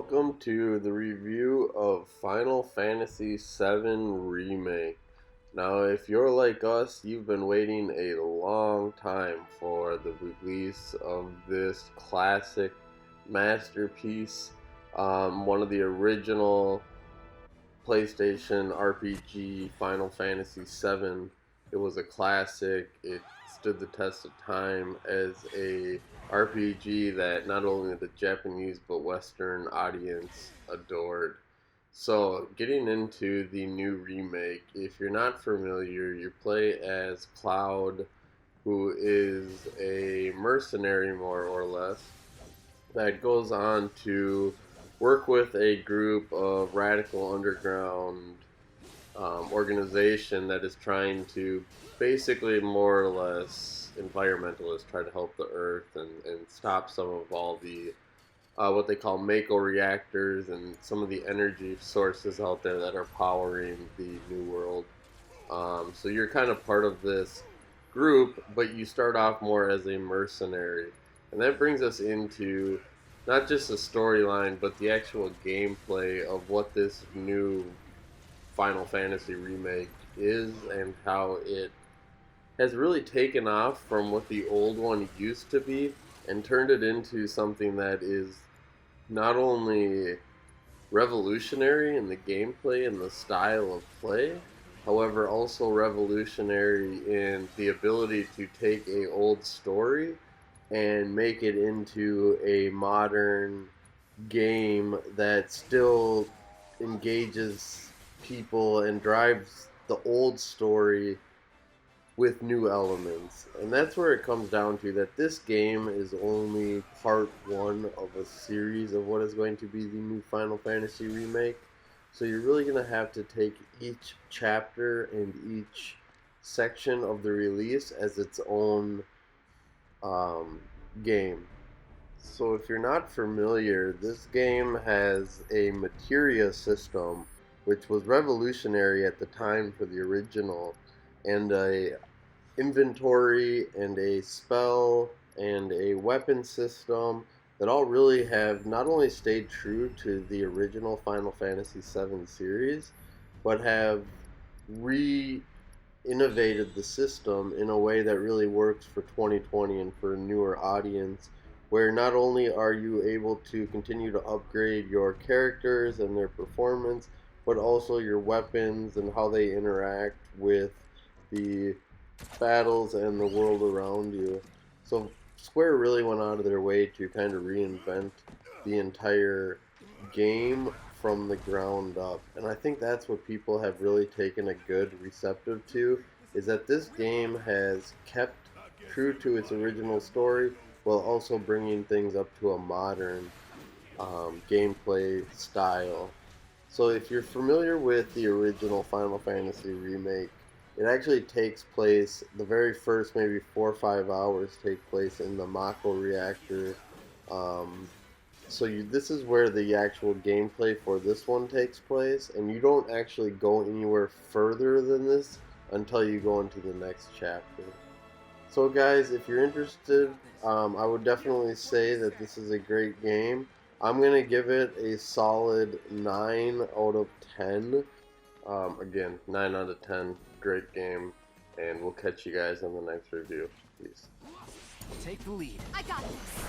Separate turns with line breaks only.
Welcome to the review of Final Fantasy VII Remake. Now, if you're like us, you've been waiting a long time for the release of this classic masterpiece, one of the original PlayStation RPG Final Fantasy VII. It was a classic. It stood the test of time as a RPG that not only the Japanese but Western audience adored. So, getting into the new remake, if you're not familiar, you play as Cloud, who is a mercenary more or less, that goes on to work with a group of radical underground organization that is trying to basically more or less environmentalists try to help the earth and stop some of all the what they call Mako reactors and some of the energy sources out there that are powering the new world. So you're kind of part of this group, but you start off more as a mercenary. And that brings us into not just the storyline, but the actual gameplay of what this new Final Fantasy remake is and how it has really taken off from what the old one used to be and turned it into something that is not only revolutionary in the gameplay and the style of play, however also revolutionary in the ability to take a old story and make it into a modern game that still engages people and drives the old story with new elements. And that's where it comes down to, that this game is only part one of a series of what is going to be the new Final Fantasy remake. So you're really going to have to take each chapter and each section of the release as its own game. So if you're not familiar, this game has a materia system which was revolutionary at the time for the original, and a inventory and a spell and a weapon system that all really have not only stayed true to the original Final Fantasy VII series, but have re-innovated the system in a way that really works for 2020 and for a newer audience, where not only are you able to continue to upgrade your characters and their performance, but also your weapons and how they interact with the battles and the world around you. So Square really went out of their way to kind of reinvent the entire game from the ground up. And I think that's what people have really taken a good receptive to, is that this game has kept true to its original story while also bringing things up to a modern gameplay style. So if you're familiar with the original Final Fantasy remake, it actually takes place, the very first maybe 4 or 5 hours take place in the Mako reactor. This is where the actual gameplay for this one takes place, and you don't actually go anywhere further than this until you go into the next chapter. So guys, if you're interested, I would definitely say that this is a great game. I'm going to give it a solid 9 out of 10. Again, 9 out of 10. Great game. And we'll catch you guys in the next review. Peace.
Take the lead.
I got this.